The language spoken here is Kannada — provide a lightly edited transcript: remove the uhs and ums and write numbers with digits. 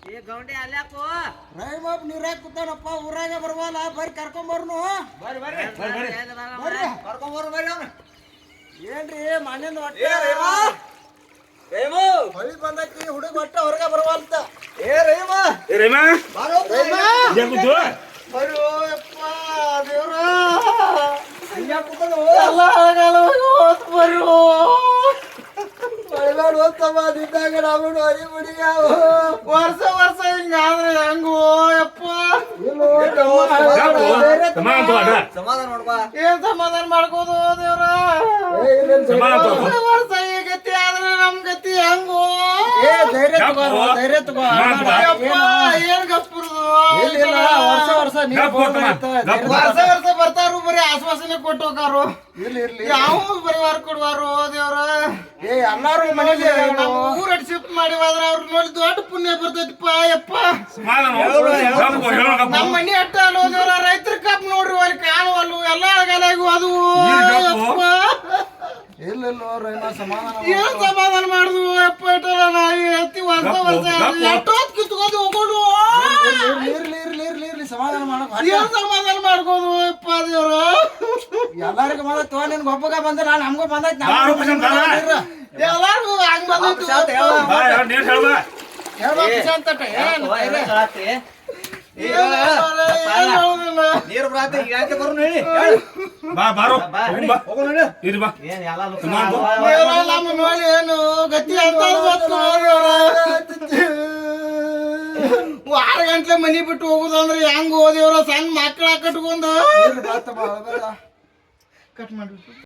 ಏ ಗೌಂಡಿ ಅಲ್ಲಾಕೋ ರೈಮಾಪ್ ನೀರಾಗ ಕೂತಾನಪ್ಪ ಊರಾಗ ಬರ್ವಲ್ಲ ಬರ್ರಿ ಕರ್ಕೊಂಬರ್ನು ಬರ್ರಿ ಬರ್ರಿ ಬರ್ರಿ ಕರ್ಕೊಂಬರ್ರಿ ಬರ್ರಿ ಅವ್ನ ಏನ್ರಿ ಮನೆಯಿಂದ ಏ ರೇಮಾ ರೇಮು ಹೊಳಿ ಬಂದೈತಿ ಹುಡುಗ ಒಟ್ಟ ಹೊರಗೆ ಬರ್ವಲ್ತ ಏ ರೇಮಾ ಬಾರೋ ರೇಮಾ ಬರೋ ಯಪ್ಪ ದೇವ್ರ ಅಯ್ಯ ಕೂತನು ಎಲ್ಲ ಆಗಲ್ಲ ಹೋತ್ ಬರೋ ಮಳೆಗಾಲ ಹೋಗ್ತಮ್ಮ ನಿಂತಾಗ ನಾವು ಹೊಳಿ ಬಿಡಿಗ ವರ್ಷ ವರ್ಷ ಹಿಂಗಾದ್ರೆ ಹೆಂಗೋ ಯಪ್ಪ ಸಮಾಧಾನ ನೋಡ್ಬಾ ಏನ್ ಸಮಾಧಾನ ಮಾಡ್ಕೋದು ದೇವ್ರ ವರ್ಷ ಈ ಗತಿ ಆದ್ರೆ ನಮ್ ಗತಿ ಹೆಂಗೋ ಧೈರ್ಯ ತಗೋ ಏನ್ ಗಪ್ಪುರುದು ವರ್ಷ ವರ್ಷ ವರ್ಷ ಬರ್ತಾರು ಬರೀ ಆಶ್ವಾಸನೆ ಕೊಟ್ಟು ಹೋಗಾರು ಯಾವ ಪರಿವಾರ ಕೊಡುವಾರು ದೇವ್ರ ಎಲ್ಲಾರು ಮನೆಗೆ ಊರ ಶಿಫ್ಟ್ ಮಾಡಿ ಹೋದ್ರ ಅವ್ರ ನೋಡಿ ದೊಡ್ಡ ಪುಣ್ಯ ಬರ್ತೈತಿಪ್ಪ ಯಪ್ಪ ನಮ್ಮ ಮನೆ ಅಟ್ಟ ಅಲ್ಲೋ ದೇವ್ರ ರೈತರ ಕಪ್ ನೋಡ್ರಿ ಅಲ್ಲಿ ಕಾಣುವಲ್ಲು ಎಲ್ಲ ಅಳಗಾಲಾಗು ಅದು ಇಲ್ಲೋ ರೈಮ ಸಮಾಧಾನ ಏನ್ ಸಮಾಧಾನ ಮಾಡುದು ಯಪ್ಪ ಇಟ್ಟಲ್ಲ ನಾಯಿ ಎತ್ತಿ ವರ್ಷ ವರ್ಷ ಎಷ್ಟೊತ್ತು ಕಿತ್ಕೊಂಡು ಹೋಗೋದು ಇರ್ಲಿ ಸಮಾಧಾನ ಮಾಡಕ್ ಏನ್ ಸಮಾಧಾನ ಮಾಡ್ಕೋದು ಯಪ್ಪ ದೇವ್ರ ಎಲ್ಲಾರಿಗೂ ಬಂದೈತಿ ನಿನ್ಗೆ ಒಬ್ಬಗ ಬಂದಿಲ್ಲ ನಮ್ಗೂ ಬಂದೈತಿ ಎಲ್ಲಾರ್ಗು ಹಂಗ ಬಂದೈತಿ ನೀರು ಬರಾತಿ ಯಾಕೆ ಬರು ಹೇಳಿ ನಮ್ಮ ನೋಡಿ ಏನು ಗತಿ ಅಂತ ವಾರ ಗಂಟ್ಲೆ ಮನಿ ಬಿಟ್ಟು ಹೋಗುದಂದ್ರೆ ಹೆಂಗ್ ಹೋದೇವ್ರ ಸಣ್ಣ ಮಕ್ಕಳ ಕಟ್ಕೊಂಡು ಕಟ್ ಮಾಡಿ